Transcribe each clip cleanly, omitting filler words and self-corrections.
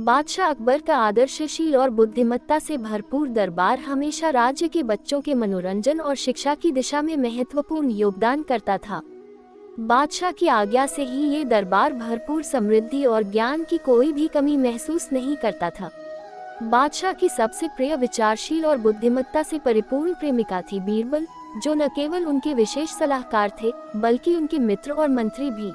बादशाह अकबर का आदर्शशील और बुद्धिमत्ता से भरपूर दरबार हमेशा राज्य के बच्चों के मनोरंजन और शिक्षा की दिशा में महत्वपूर्ण योगदान करता था। बादशाह की आज्ञा से ही ये दरबार भरपूर समृद्धि और ज्ञान की कोई भी कमी महसूस नहीं करता था। बादशाह की सबसे प्रिय विचारशील और बुद्धिमत्ता से परिपूर्ण प्रेमिका थी बीरबल, जो न केवल उनके विशेष सलाहकार थे बल्कि उनके मित्र और मंत्री भी।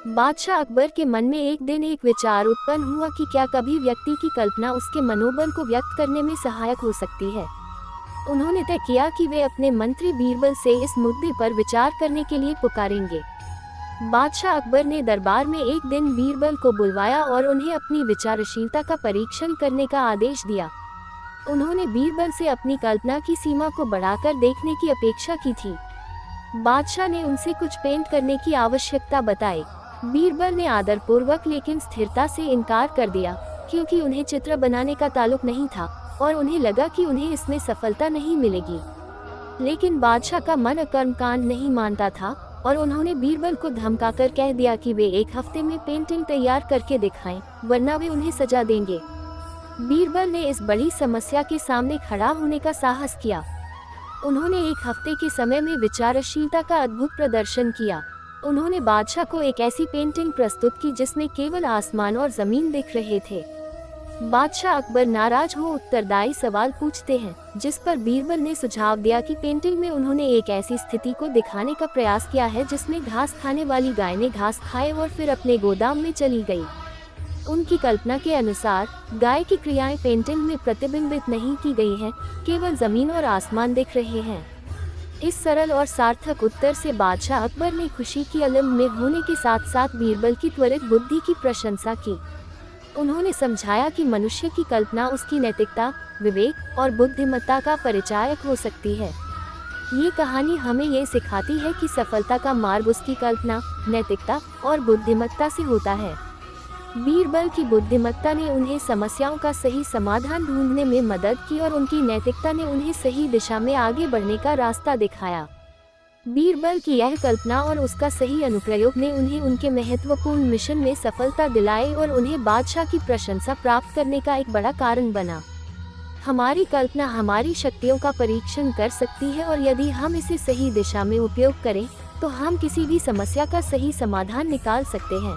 बादशाह अकबर के मन में एक दिन एक विचार उत्पन्न हुआ कि क्या कभी व्यक्ति की कल्पना उसके मनोबल को व्यक्त करने में सहायक हो सकती है। उन्होंने तय किया कि वे अपने मंत्री बीरबल से इस मुद्दे पर विचार करने के लिए पुकारेंगे। बादशाह अकबर ने दरबार में एक दिन बीरबल को बुलवाया और उन्हें अपनी विचारशीलता का परीक्षण करने का आदेश दिया। उन्होंने बीरबल से अपनी कल्पना की सीमा को बढ़ाकर देखने की अपेक्षा की थी। बादशाह ने उनसे कुछ पेंट करने की आवश्यकता बताई। बीरबल ने आदरपूर्वक लेकिन स्थिरता से इनकार कर दिया, क्योंकि उन्हें चित्र बनाने का ताल्लुक नहीं था और उन्हें लगा कि उन्हें इसमें सफलता नहीं मिलेगी। लेकिन बादशाह का मन कर्मकांड नहीं मानता था और उन्होंने बीरबल को धमकाकर कह दिया कि वे एक हफ्ते में पेंटिंग तैयार करके दिखाएं, वरना वे उन्हें सजा देंगे। बीरबल ने इस बड़ी समस्या के सामने खड़ा होने का साहस किया। उन्होंने एक हफ्ते के समय में विचारशीलता का अद्भुत प्रदर्शन किया। उन्होंने बादशाह को एक ऐसी पेंटिंग प्रस्तुत की जिसमें केवल आसमान और जमीन दिख रहे थे। बादशाह अकबर नाराज हो उत्तरदायी सवाल पूछते हैं, जिस पर बीरबल ने सुझाव दिया कि पेंटिंग में उन्होंने एक ऐसी स्थिति को दिखाने का प्रयास किया है जिसमें घास खाने वाली गाय ने घास खाए और फिर अपने गोदाम में चली गई। उनकी कल्पना के अनुसार गाय की क्रियाएं पेंटिंग में प्रतिबिंबित नहीं की गई हैं, केवल जमीन और आसमान दिख रहे हैं। इस सरल और सार्थक उत्तर से बादशाह अकबर ने खुशी की अलम में होने के साथ साथ बीरबल की त्वरित बुद्धि की प्रशंसा की। उन्होंने समझाया कि मनुष्य की कल्पना उसकी नैतिकता, विवेक और बुद्धिमत्ता का परिचायक हो सकती है। ये कहानी हमें ये सिखाती है कि सफलता का मार्ग उसकी कल्पना, नैतिकता और बुद्धिमत्ता से होता है। बीरबल की बुद्धिमत्ता ने उन्हें समस्याओं का सही समाधान ढूंढने में मदद की और उनकी नैतिकता ने उन्हें सही दिशा में आगे बढ़ने का रास्ता दिखाया। बीरबल की यह कल्पना और उसका सही अनुप्रयोग ने उन्हें उनके महत्वपूर्ण मिशन में सफलता दिलाई और उन्हें बादशाह की प्रशंसा प्राप्त करने का एक बड़ा कारण बना। हमारी कल्पना हमारी शक्तियों का परीक्षण कर सकती है और यदि हम इसे सही दिशा में उपयोग करें तो हम किसी भी समस्या का सही समाधान निकाल सकते हैं।